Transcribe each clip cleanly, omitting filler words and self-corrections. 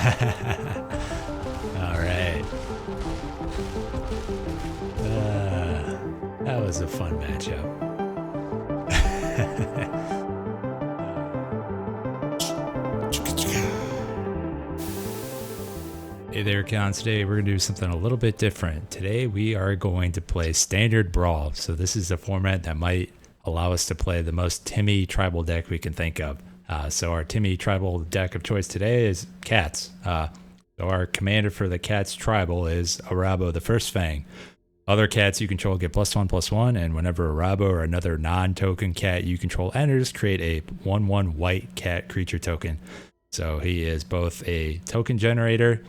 All right. That was a fun matchup. Hey there, Cons. Today we're going to do something a little bit different. Today we are going to play Standard Brawl. So this is a format that might allow us to play the most Timmy tribal deck we can think of. So our Timmy tribal deck of choice today is Cats. So our commander for the Cats tribal is Arahbo, the First Fang. Other cats you control get +1/+1, and whenever Arahbo or another non-token cat you control enters, create a 1/1 white cat creature token. So he is both a token generator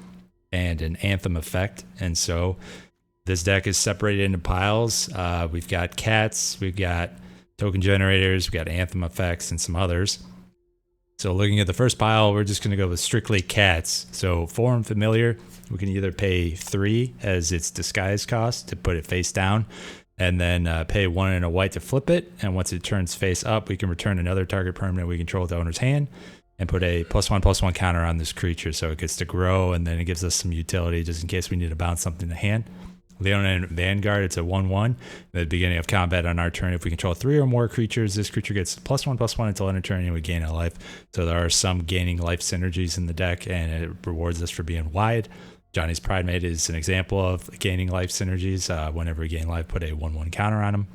and an anthem effect. And so this deck is separated into piles. We've got cats, we've got token generators, we've got anthem effects, and some others. So looking at the first pile, we're just going to go with strictly cats. So foreign familiar, we can either pay 3 as its disguise cost to put it face down, and then pay 1 and a white to flip it. And once it turns face up, we can return another target permanent we control to owner's hand and put a +1/+1 counter on this creature, so it gets to grow, and then it gives us some utility just in case we need to bounce something to hand. Leonin Vanguard, it's a 1/1. At the beginning of combat on our turn, if we control 3 or more creatures, this creature gets +1/+1 until end of turn, and we gain a life. So there are some gaining life synergies in the deck, and it rewards us for being wide. Johnny's Pridemate is an example of gaining life synergies. Whenever we gain life, put a 1/1 counter on him.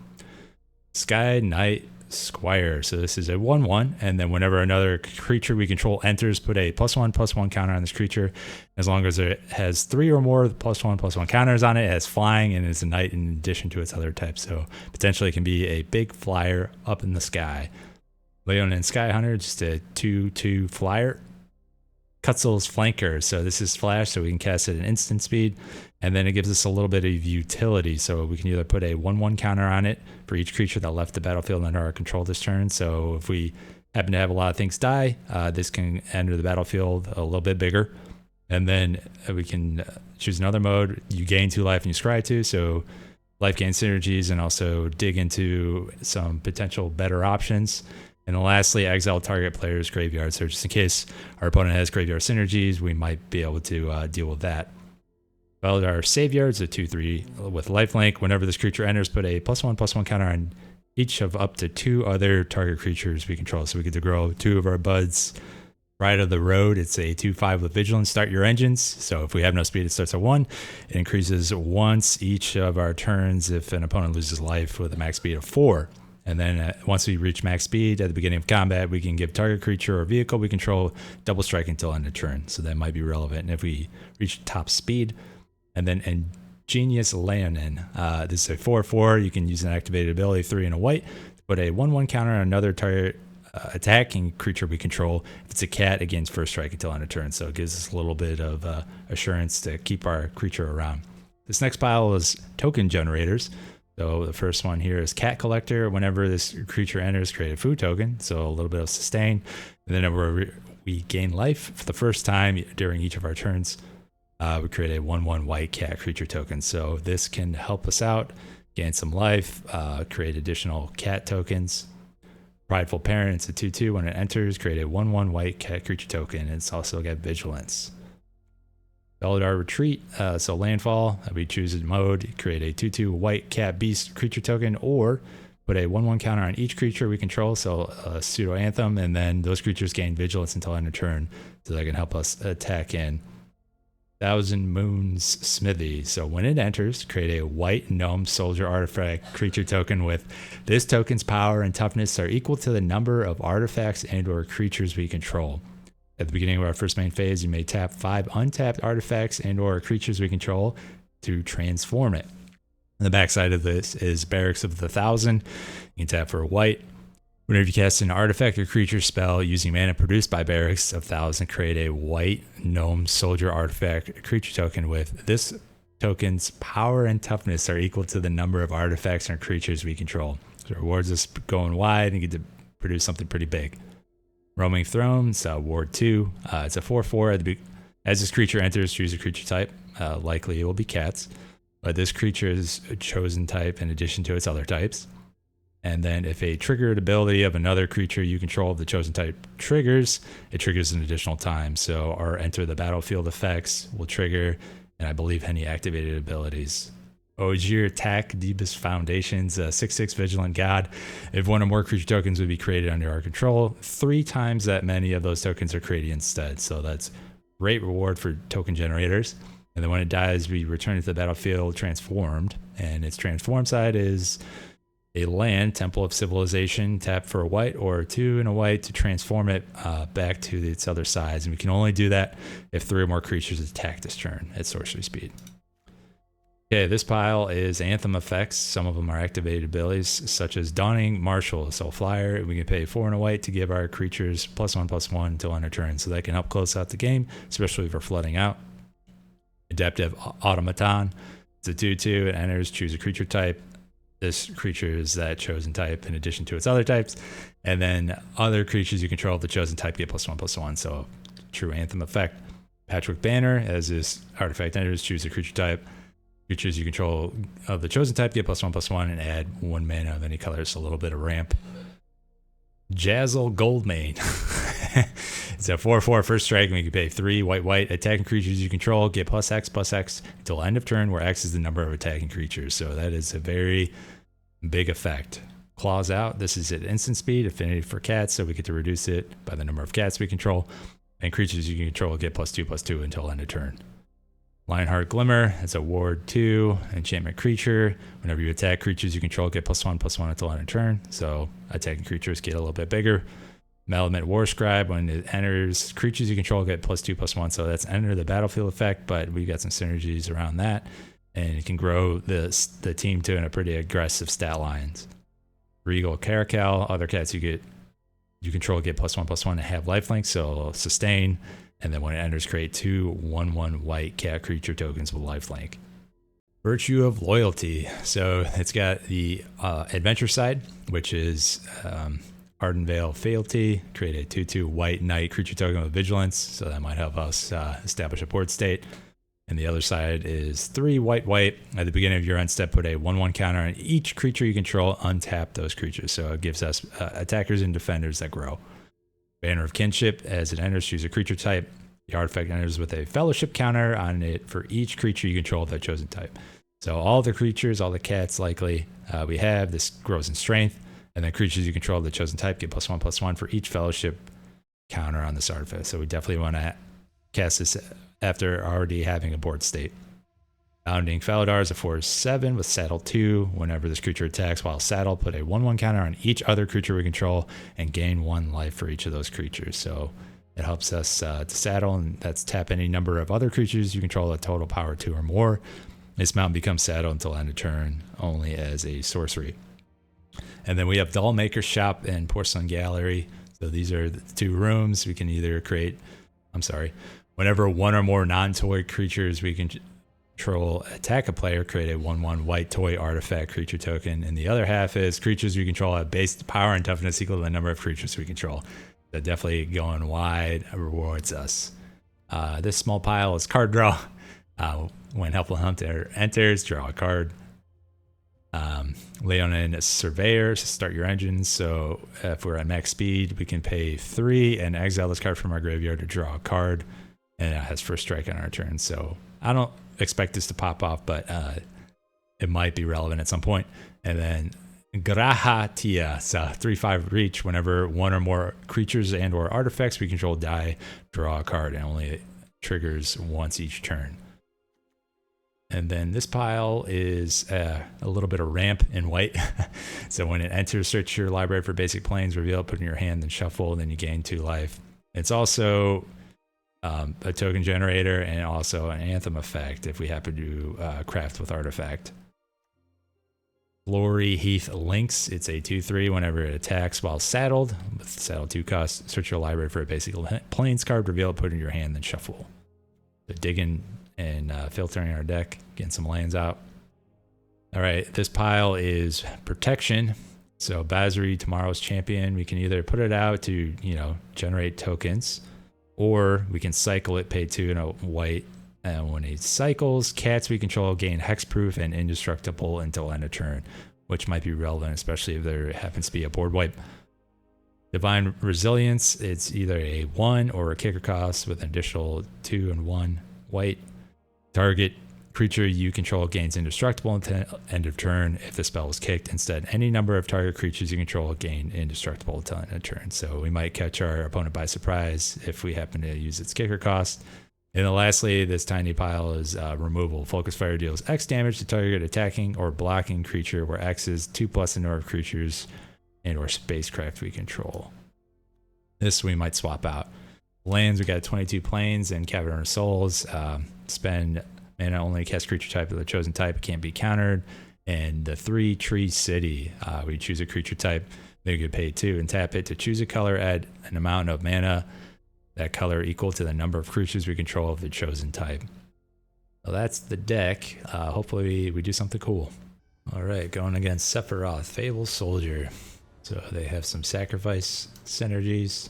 Sky Knight Squire, so this is a 1/1, and then whenever another creature we control enters, put a +1/+1 counter on this creature. As long as it has 3 or more +1/+1 counters on it, it has flying and is a knight in addition to its other types, so potentially it can be a big flyer up in the sky. Leonin Sky Hunter, just a 2/2 flyer. Cutzel's Flanker, so this is flash, so we can cast it at instant speed, and then it gives us a little bit of utility, so we can either put a 1/1 counter on it for each creature that left the battlefield under our control this turn. So if we happen to have a lot of things die, this can enter the battlefield a little bit bigger, and then we can choose another mode. You gain 2 life and you scry 2, so life gain synergies, and also dig into some potential better options. And then lastly, exile target player's graveyard. So just in case our opponent has graveyard synergies, we might be able to deal with that. Well, our Savior is a 2/3 with lifelink. Whenever this creature enters, put a +1/+1 counter on each of up to 2 other target creatures we control. So we get to grow 2 of our buds right of the road. It's a 2/5 with vigilance. Start your engines. So if we have no speed, it starts at 1. It increases once each of our turns if an opponent loses life with a max speed of 4. And then once we reach max speed at the beginning of combat, we can give target creature or vehicle we control double strike until end of turn. So that might be relevant. And if we reach top speed, and then Ingenious Leonin, this is a 4/4. You can use an activated ability, 3 and a white, to put a 1/1 counter on another target attacking creature we control. If it's a cat, it gains first strike until end of turn. So it gives us a little bit of assurance to keep our creature around. This next pile is token generators. So the first one here is Cat Collector. Whenever this creature enters, create a food token, so a little bit of sustain. And then whenever we gain life for the first time during each of our turns, we create a 1/1 white cat creature token. So this can help us out, gain some life, create additional cat tokens. Prideful Parent, it's a 2/2. When it enters, create a 1/1 white cat creature token. It's also got vigilance. Beldar Retreat, so landfall, we choose a mode, create a 2/2 white cat beast creature token, or put a 1/1 counter on each creature we control, so a pseudo anthem, and then those creatures gain vigilance until end of turn, so that can help us attack in. Thousand Moons Smithy, so when it enters, create a white gnome soldier artifact creature token with this token's power and toughness are equal to the number of artifacts and or creatures we control. At the beginning of our first main phase, you may tap 5 untapped artifacts and or creatures we control to transform it. On the backside of this is Barracks of the Thousand. You can tap for a white. Whenever you cast an artifact or creature spell using mana produced by Barracks of Thousand, create a white gnome soldier artifact creature token with this token's power and toughness are equal to the number of artifacts and creatures we control. So it rewards us going wide and get to produce something pretty big. Roaming Thrones, Ward 2. It's a 4/4. As this creature enters, choose a creature type. Likely it will be cats. But this creature is a chosen type in addition to its other types. And then if a triggered ability of another creature you control of the chosen type triggers, it triggers an additional time. So our enter the battlefield effects will trigger, and I believe any activated abilities. Ogier attack Debus Foundations, 6/6 Vigilant God. If one or more creature tokens would be created under our control, 3 times that many of those tokens are created instead. So that's great reward for token generators. And then when it dies, we return it to the battlefield transformed. And its transform side is a land, Temple of Civilization, tap for a white or 2 and a white to transform it back to its other size. And we can only do that if 3 or more creatures attack this turn at sorcery speed. Okay, this pile is anthem effects. Some of them are activated abilities, such as Dawning Marshal, Soul Flyer. We can pay 4 and a white to give our creatures +1/+1 until end of turn, so that can help close out the game, especially if we're flooding out. Adaptive Automaton. It's a 2/2. It enters, choose a creature type. This creature is that chosen type in addition to its other types. And then other creatures you control of the chosen type get +1/+1, so true anthem effect. Patchwork Banner, as this artifact enters, choose a creature type. Creatures you control of the chosen type get +1/+1 and add 1 mana of any color, so a little bit of ramp. Jazzle Goldmane. It's a 4/4 first strike, and we can pay 3 white. Attacking creatures you control get +X until end of turn, where X is the number of attacking creatures. So that is a very big effect. Claws Out. This is at instant speed, affinity for cats, so we get to reduce it by the number of cats we control. And creatures you can control get +2/+2 until end of turn. Lionheart Glimmer, it's a ward 2 enchantment creature. Whenever you attack creatures you control, get +1/+1 until end of turn. So attacking creatures get a little bit bigger. Malamute War Scribe, when it enters, creatures you control get +2/+1. So that's enter the battlefield effect, but we got some synergies around that. And it can grow the team to in a pretty aggressive stat lines. Regal Caracal, other cats you control get +1/+1 and have lifelink, so sustain. And then when it enters, create 2 1/1 white cat creature tokens with lifelink. Virtue of Loyalty. So it's got the adventure side, which is Ardenvale Fealty. Create a 2/2 white knight creature token with vigilance. So that might help us establish a board state. And the other side is 3 white. At the beginning of your end step, put a 1/1 counter on each creature you control. Untap those creatures. So it gives us attackers and defenders that grow. Banner of Kinship, as it enters, choose a creature type. The artifact enters with a fellowship counter on it for each creature you control of that chosen type. So all the creatures, all the cats likely we have, this grows in strength. And then creatures you control of the chosen type get +1/+1 for each fellowship counter on this artifact. So we definitely want to cast this after already having a board state. Bounding Faladar is a 4/7 with saddle 2. Whenever this creature attacks while saddled, put a 1/1 counter on each other creature we control and gain 1 life for each of those creatures. So it helps us to saddle, and that's tap any number of other creatures you control at total power 2 or more. This mount becomes saddle until end of turn, only as a sorcery. And then we have Dollmaker's Shop and Porcelain Gallery. So these are the 2 rooms. We can either create, whenever 1 or more non-toy creatures we can control attack a player, create a 1/1 white toy artifact creature token. And the other half is creatures we control have base power and toughness equal to the number of creatures we control. So definitely going wide rewards us. This small pile is card draw. When Helpful Hunter enters, draw a card. Leonin Surveyor, start your engines. So if we're at max speed, we can pay 3 and exile this card from our graveyard to draw a card. And it has first strike on our turn. So I don't expect this to pop off, but it might be relevant at some point. And then Graha Tia, so 3/5 reach. Whenever 1 or more creatures and or artifacts we control die, draw a card, and only triggers once each turn. And then this pile is a little bit of ramp in white. So when it enters, search your library for basic planes, reveal it, put it in your hand, then shuffle, then you gain 2 life. It's also a token generator and also an anthem effect if we happen to craft with artifact. Glory Heath Lynx, it's a 2/3 whenever it attacks while saddled with saddle 2 cost. Search your library for a basic planes card, reveal it, put it in your hand, then shuffle. So digging and filtering our deck, getting some lands out. All right, this pile is protection. So Basri, Tomorrow's Champion, we can either put it out to, generate tokens, or we can cycle it, pay 2 and a white. And when it cycles, cats we control gain hexproof and indestructible until end of turn. which might be relevant, especially if there happens to be a board wipe. Divine Resilience, it's either a 1 or a kicker cost with an additional 2 and 1 white. Target creature you control gains indestructible until end of turn if the spell was kicked. Instead, any number of target creatures you control gain indestructible until end of turn. So we might catch our opponent by surprise if we happen to use its kicker cost. And then lastly, this tiny pile is removal. Focus Fire deals X damage to target attacking or blocking creature, where X is 2+ the number of creatures and or spacecraft we control. This we might swap out. Lands, we got 22 planes and Cavern of Souls. Spend mana only, cast creature type of the chosen type, can't be countered. And the 3 Tree City, we choose a creature type, they could pay 2 and tap it to choose a color, add an amount of mana, that color equal to the number of creatures we control of the chosen type. So that's the deck. Hopefully we do something cool. All right, going against Sephiroth, Fable Soldier. So they have some sacrifice synergies.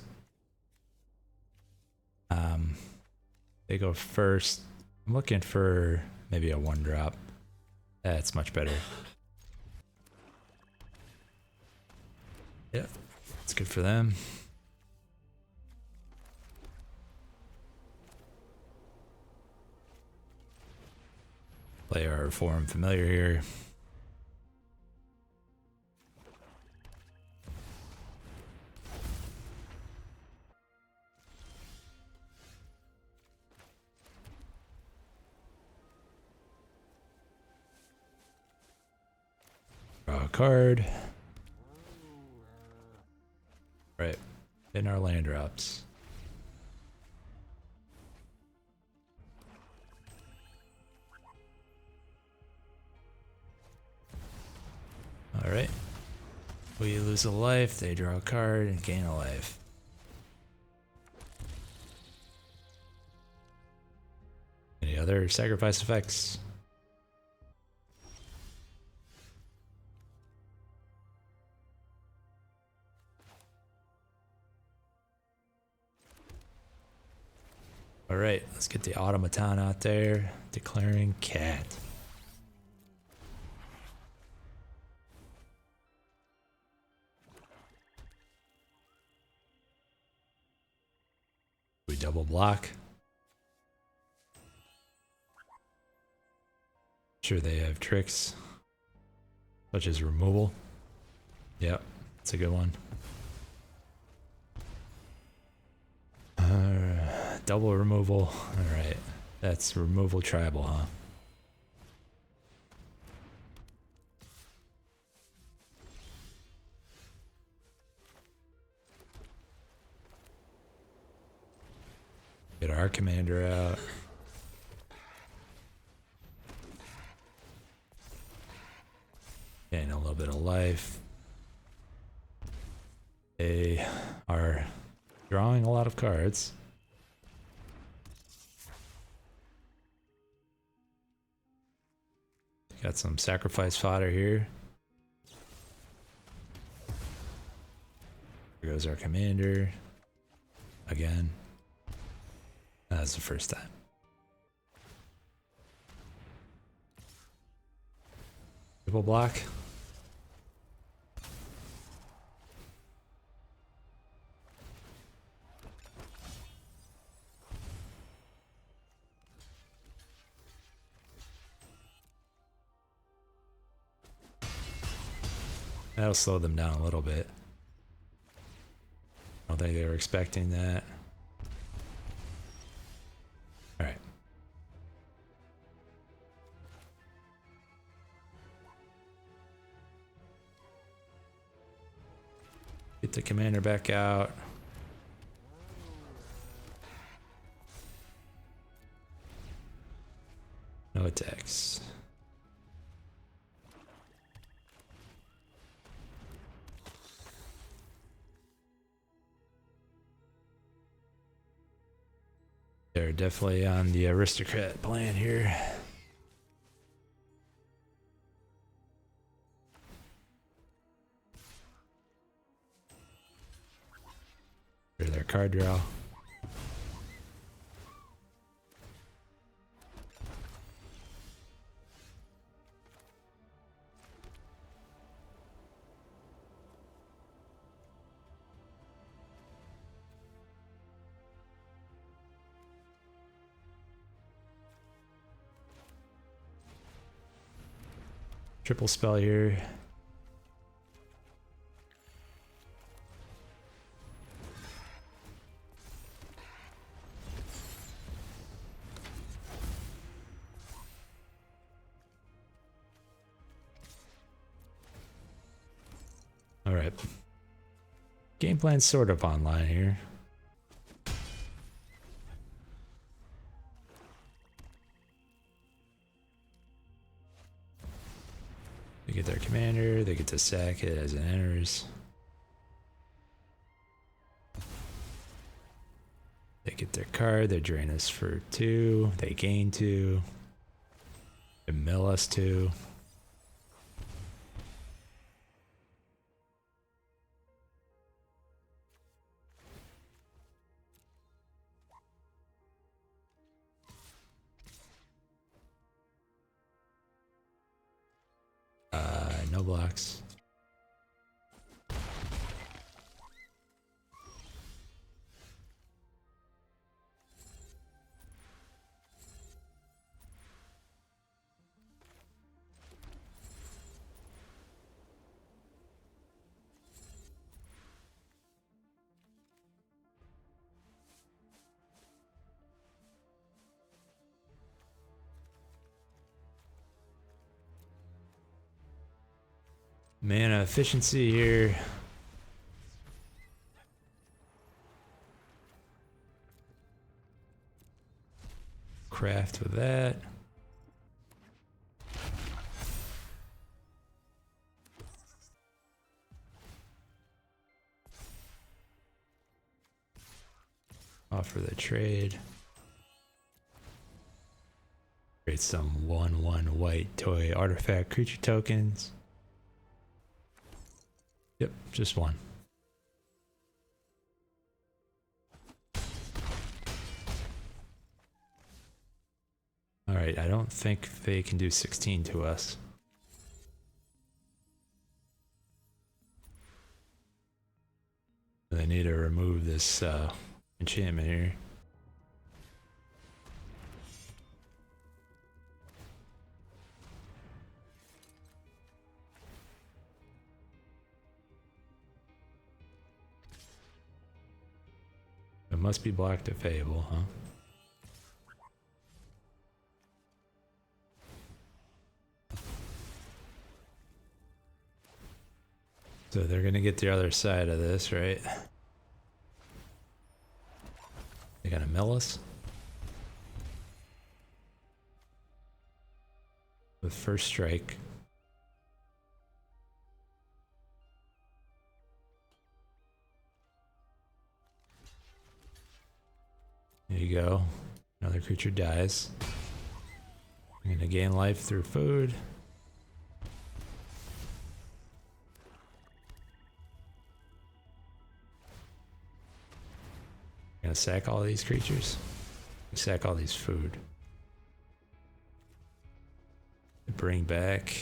They go first. I'm looking for maybe a 1-drop. That's much better. Yeah, it's good for them. Play our forum familiar here. Draw a card. Right, in our land drops. All right, we lose a life, they draw a card and gain a life. Any other sacrifice effects? All right, let's get the automaton out there, declaring cat. We double block. Sure, they have tricks such as removal. Yep, that's a good one. Double removal. All right, that's removal tribal, huh? Get our commander out. Gain a little bit of life. They are drawing a lot of cards. Got some sacrifice fodder here. Here goes our commander. Again. That's the first time. Triple block. That'll slow them down a little bit. I don't think they were expecting that. All right. Get the commander back out. No attacks. They're definitely on the aristocrat plan here. Here's their card draw. Triple spell here. All right. Game plan's sort of online here. They get their commander, they get to sack it as it enters. They get their card, they drain us for 2, they gain 2, they mill us 2. No blocks. Mana efficiency here. Craft with that. Offer the trade. Create some 1/1 white toy artifact creature tokens. Yep, just one. Alright, I don't think they can do 16 to us. They need to remove this enchantment here. It must be blocked to Fable, huh? So they're gonna get the other side of this, right? They're gonna mill us with first strike. There you go. Another creature dies. I'm gonna gain life through food. I'm gonna sack all these creatures. Sack all these food. Bring back.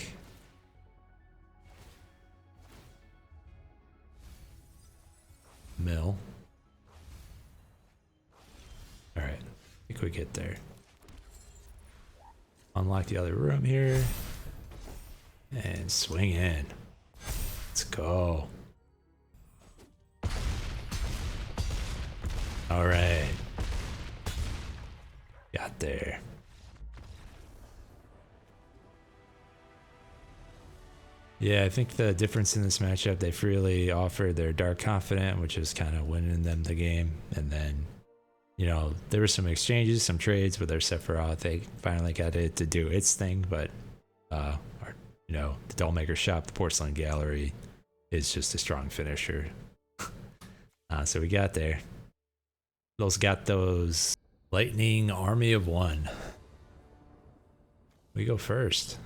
Mill. Alright, I think we get there. Unlock the other room here. And swing in. Let's go. Alright. Got there. Yeah, I think the difference in this matchup, they freely offered their Dark Confident, which is kind of winning them the game. And then, you know, there were some exchanges, some trades with their Sephiroth. They finally got it to do its thing, but, you know, the Dollmaker Shop, the Porcelain Gallery is just a strong finisher. So we got there. Those got those Lightning Army of One. We go first.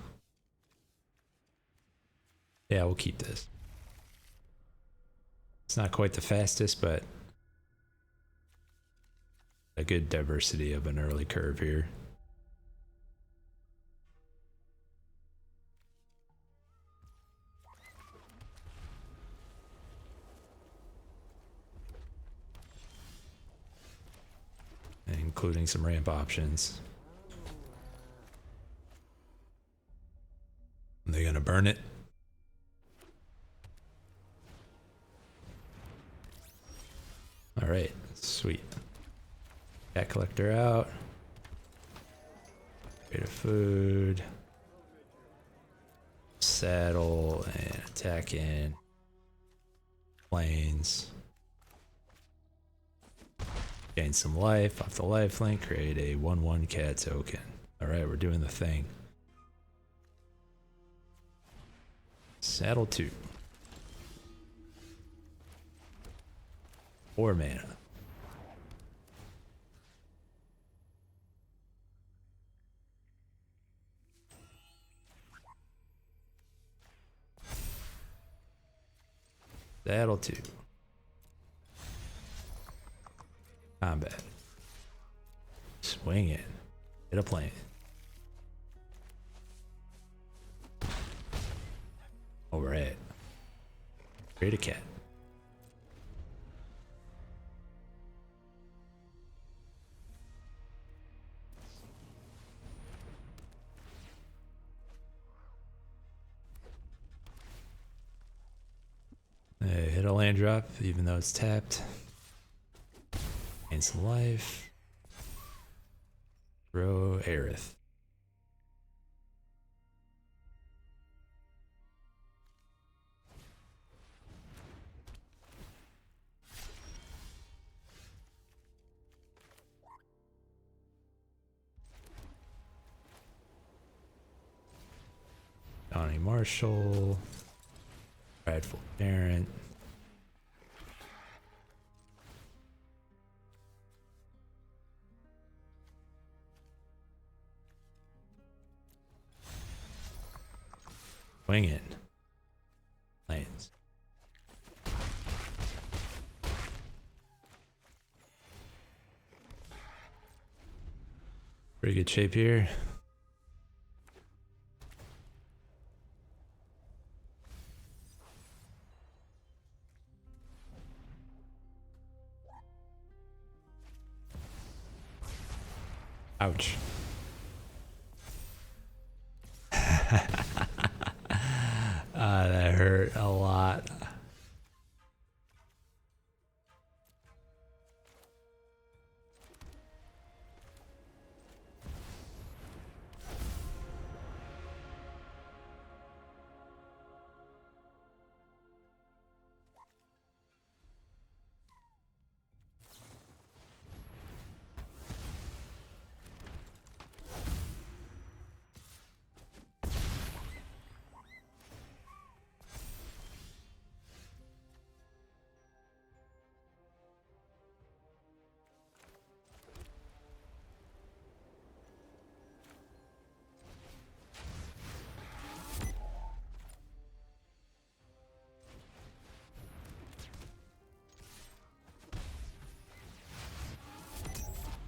Yeah, we'll keep this. It's not quite the fastest, but a good diversity of an early curve here. Including some ramp options. They're gonna burn it. All right, sweet. Cat collector out. Create a food. Saddle and attack in. Plains. Gain some life off the life link. Create a 1/1 cat token. All right, we're doing the thing. Saddle 2. 4 mana. Saddle 2. Combat. Swing it. Hit a plane. Alright. Create a cat. Hit a land drop, even though it's tapped. Gain some life. Throw Aerith. Donnie Marshall. Prideful Parent. Swing it. Lanes. Pretty good shape here. Ouch. That hurt a lot.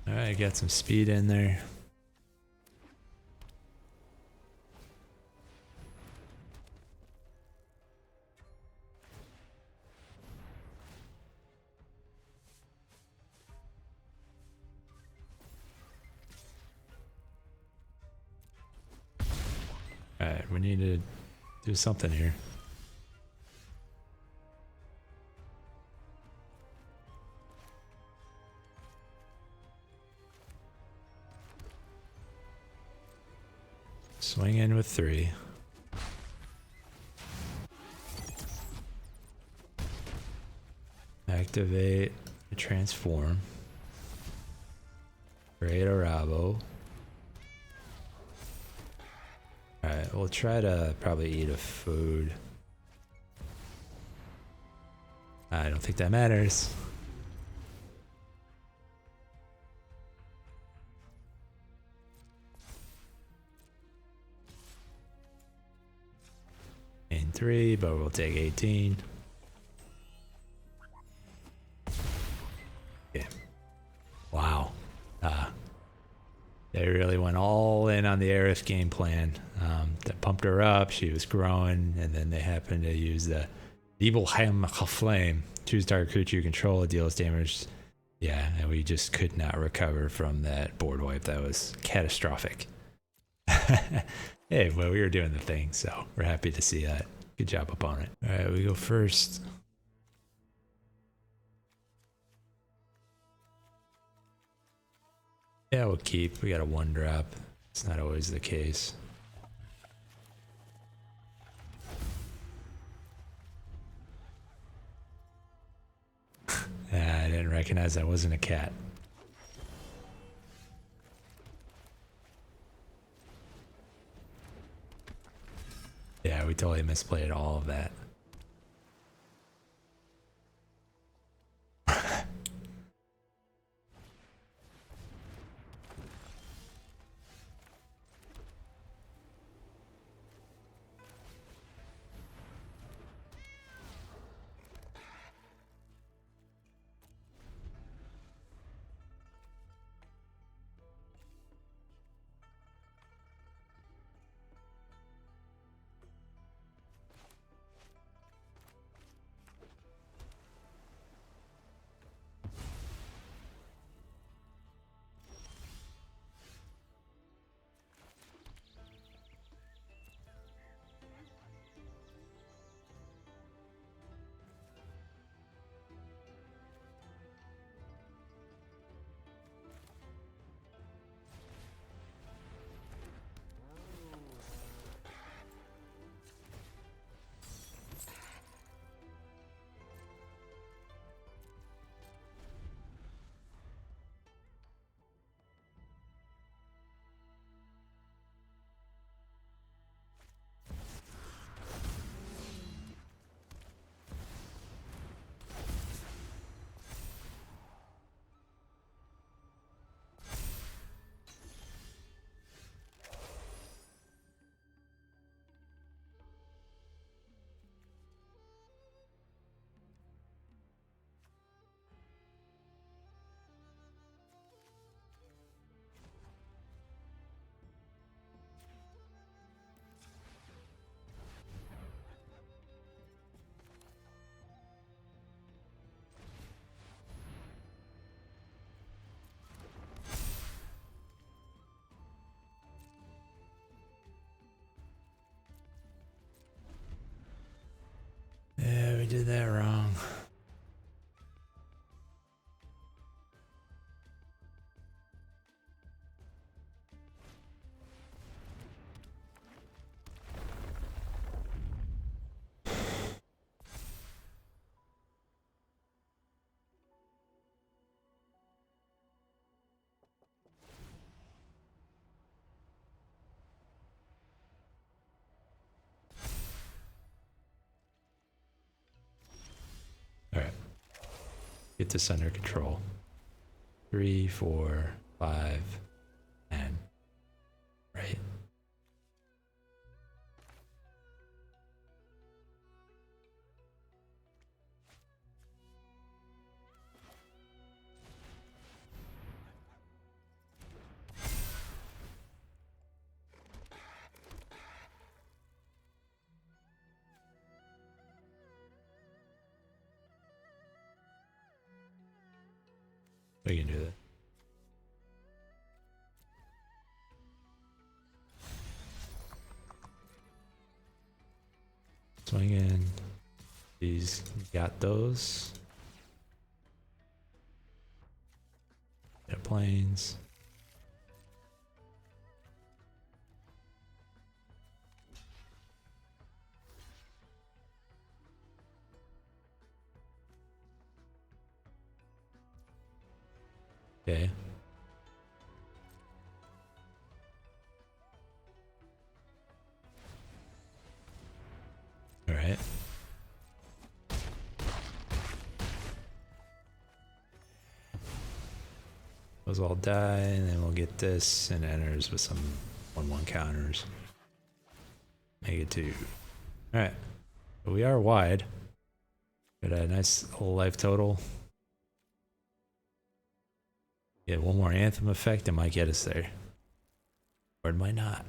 Alright, got some speed in there. Alright, we need to do something here. Swing in with 3. Activate, transform. Create Arahbo. Alright, we'll try to probably eat a food. I don't think that matters. In 3, but we'll take 18. Yeah. Wow. They really went all in on the Aerith game plan. That pumped her up, she was growing, and then they happened to use the Evil Flame. Choose target creature you control, it deals damage. Yeah, and we just could not recover from that board wipe. That was catastrophic. Hey, well, we were doing the thing, so we're happy to see that. Good job, opponent. All right, we go first. Yeah, we'll keep. We got a 1-drop. It's not always the case. I didn't recognize that wasn't a cat. Yeah, we totally misplayed all of that. Yeah, we did that wrong. All right. Get this under control. 3, 4, 5, and right. We can do that. Swing in. These got those. Get planes. Okay. All right. Those all die, and then we'll get this and enters with some 1/1 counters. Make it 2. All right. But we are wide. Got a nice little life total. Get one more anthem effect, it might get us there. Or it might not.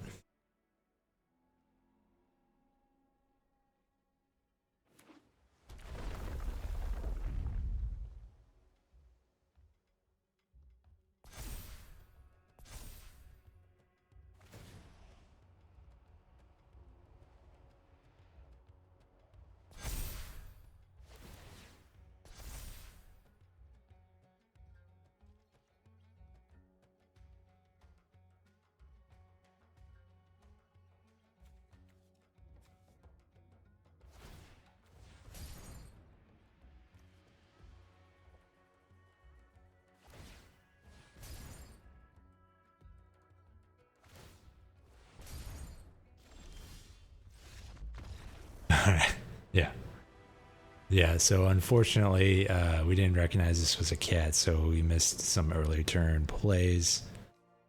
Yeah, so unfortunately, we didn't recognize this was a cat, so we missed some early turn plays.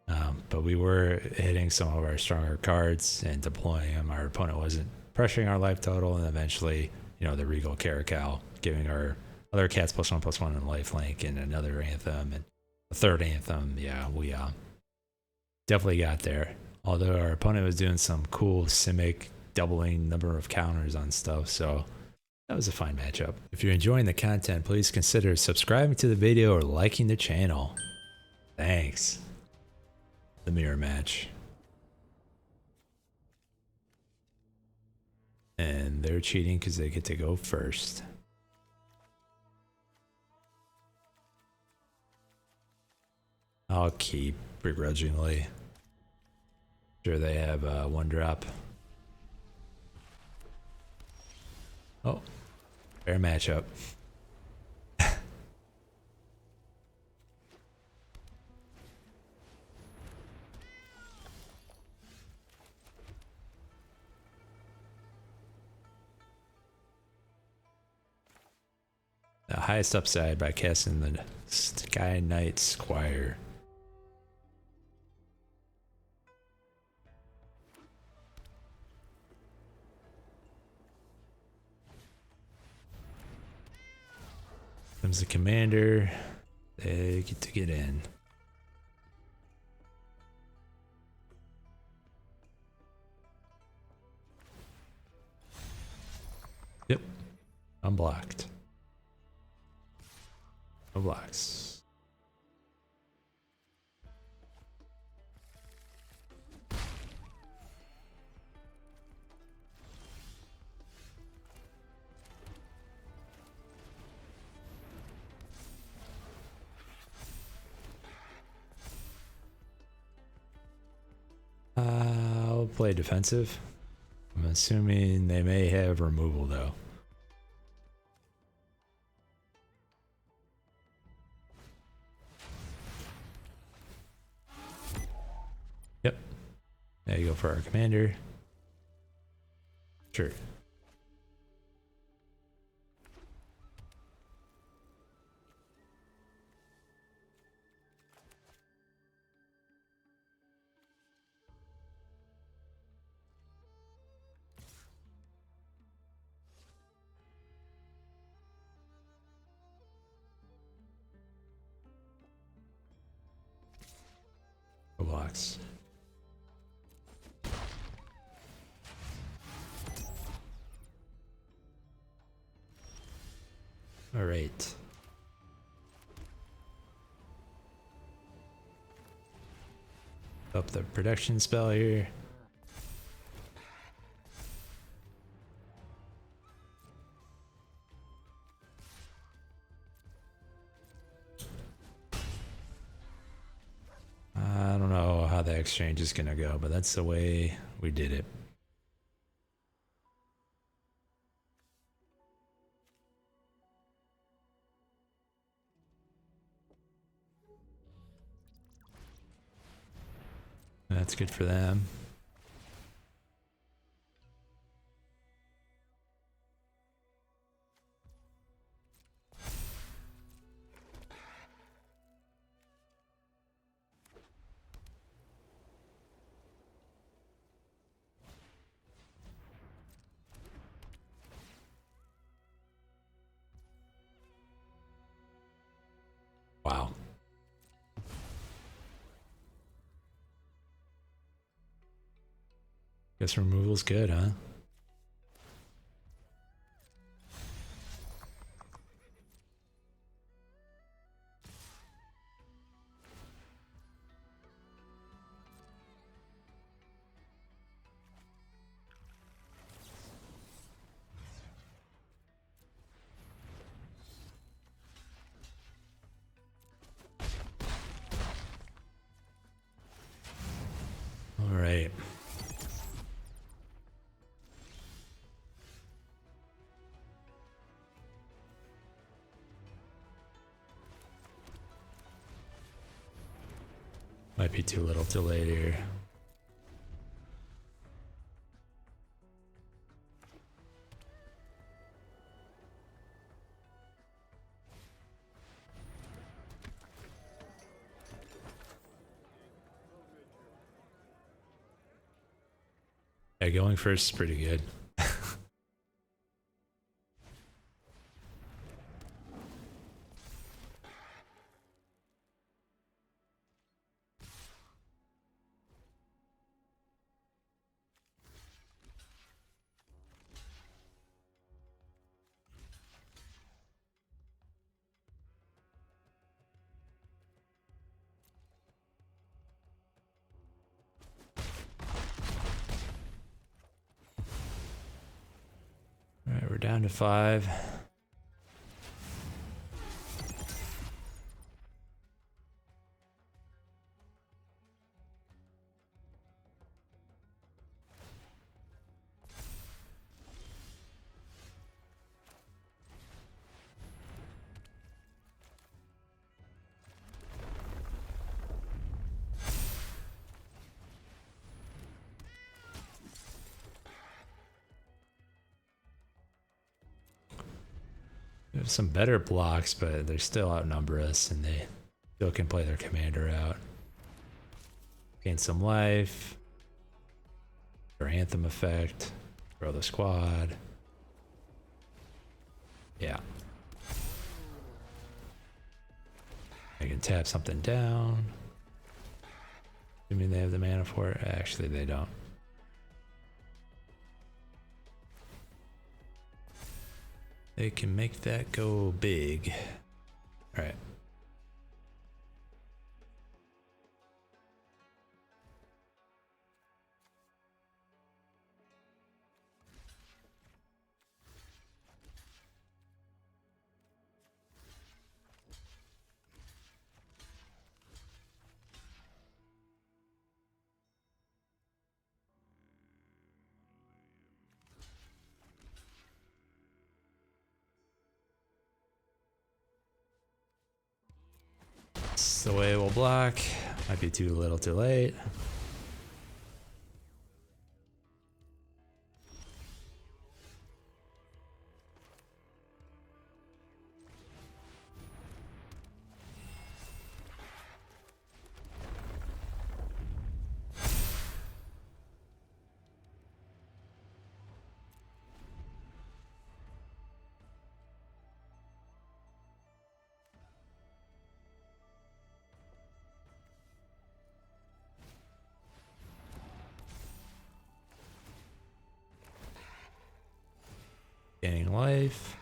But we were hitting some of our stronger cards and deploying them. Our opponent wasn't pressuring our life total, and eventually, the Regal Caracal giving our other cats +1/+1 and lifelink and another anthem and a third anthem. Yeah, we definitely got there. Although our opponent was doing some cool Simic doubling number of counters on stuff, so that was a fine matchup. If you're enjoying the content, please consider subscribing to the video or liking the channel. Thanks. The mirror match. And they're cheating because they get to go first. I'll keep begrudgingly. Sure, they have one drop. Oh, fair matchup. The highest upside by casting the Sky Knight Squire. Comes the commander. They get to get in. Yep. Unblocked. No blocks. I'll play defensive. I'm assuming they may have removal though. Yep. There you go for our commander. Sure. Blocks. All right. Up the production spell here. I don't know how the exchange is gonna go, but that's the way we did it. That's good for them. Wow. Guess removal's good, huh? All right. Might be too little too late here. Yeah, going first is pretty good. All right, we're down to 5. We have some better blocks, but they still outnumber us, and they still can play their commander out. Gain some life. Their anthem effect. Throw the squad. Yeah. I can tap something down. You mean they have the mana for it? Actually, they don't. They can make that go big. All right. That's the way we'll block. Might be too little too late. Gaining life.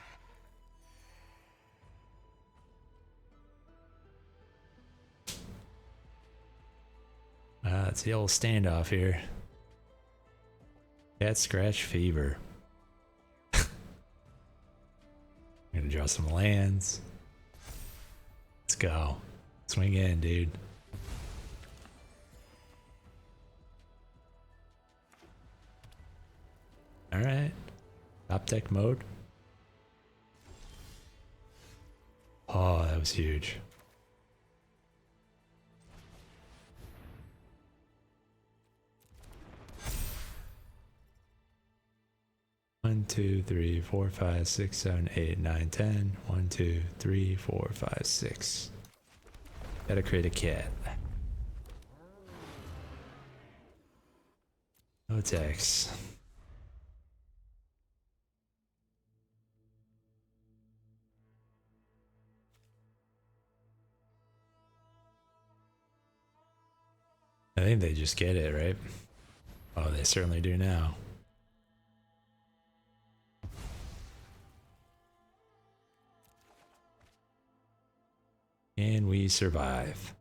It's the old standoff here. Cat scratch fever. I'm gonna draw some lands. Let's go. Swing in, dude. All right. Top deck mode. Oh, that was huge. One, 2, 3, 4, 5, 6, 7, 8, 9, 10. 1, 2, 3, 4, 5, 6. Gotta create a cat. No attacks. I think they just get it, right? Oh, they certainly do now. Can we survive?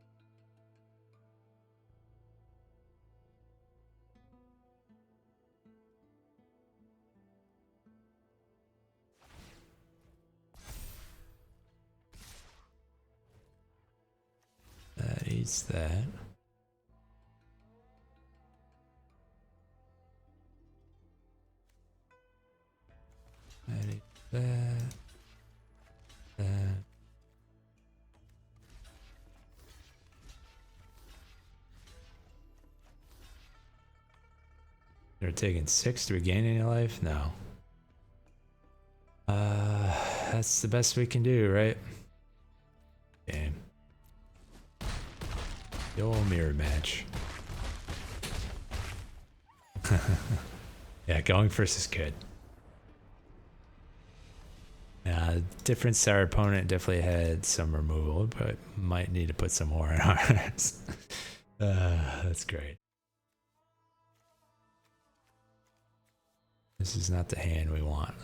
That eats that. That eats that. That. They're taking 6. Do we gain any life? No. That's the best we can do, right? Game. The old mirror match. Yeah, going first is good. Difference to our opponent definitely had some removal, but might need to put some more in ours. That's great. This is not the hand we want.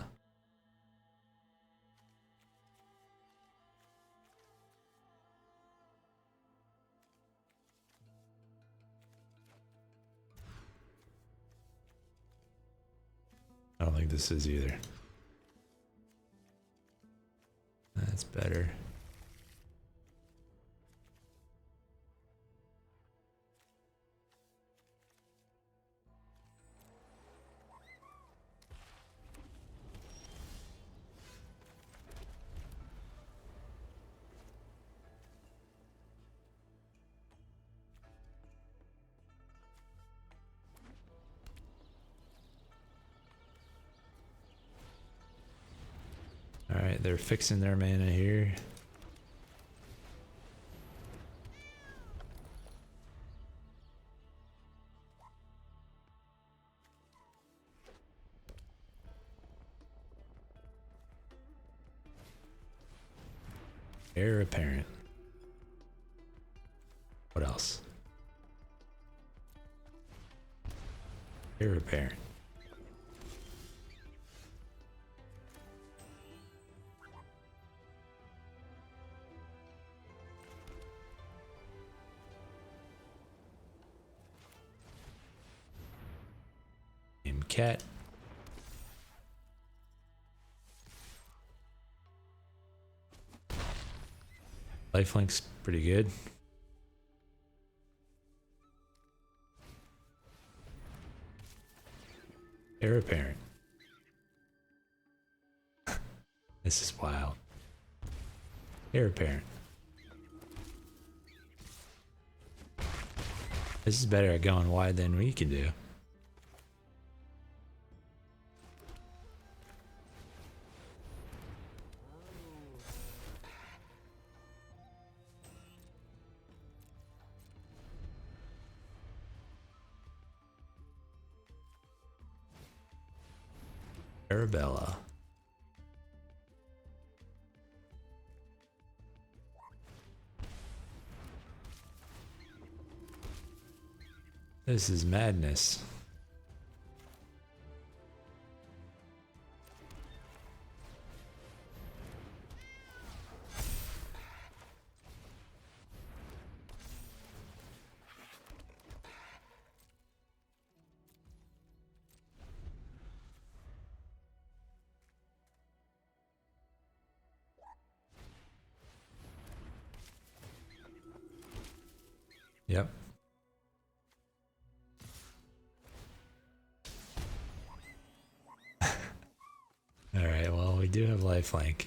I don't think this is either. That's better. All right, they're fixing their mana here. Heir apparent. What else? Heir apparent. And cat. Lifelink's pretty good. Heir apparent. This is wild. Heir apparent. This is better at going wide than we can do. Arabella. This is madness. Yep. All right, well, we do have lifelink.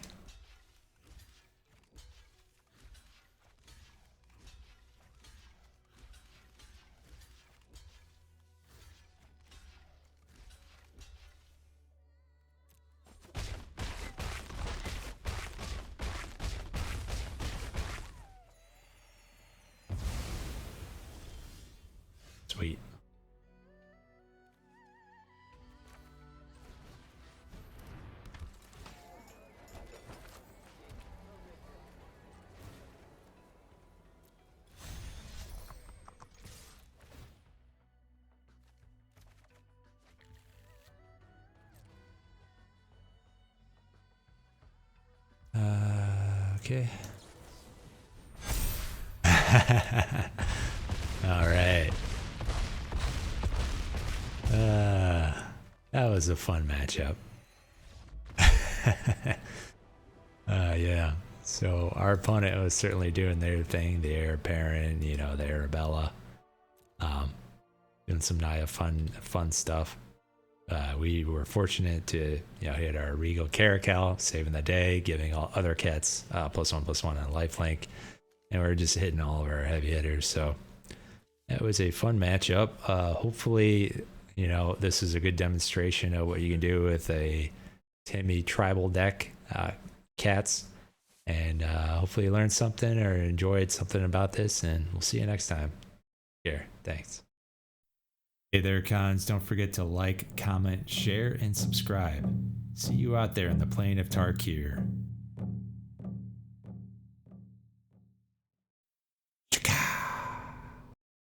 Sweet. Okay. All right. That was a fun matchup. Yeah. So our opponent was certainly doing their thing, the heir apparent, you know, the Arabella. Doing some Naya fun stuff. We were fortunate to, you know, hit our Regal Caracal, saving the day, giving all other cats +1/+1 on lifelink, and we're just hitting all of our heavy hitters. So it was a fun matchup. Hopefully, you know, this is a good demonstration of what you can do with a Timmy tribal deck, cats, and hopefully you learned something or enjoyed something about this. And we'll see you next time. Here, thanks. Hey there, cons. Don't forget to like, comment, share, and subscribe. See you out there in the plane of Tarkir.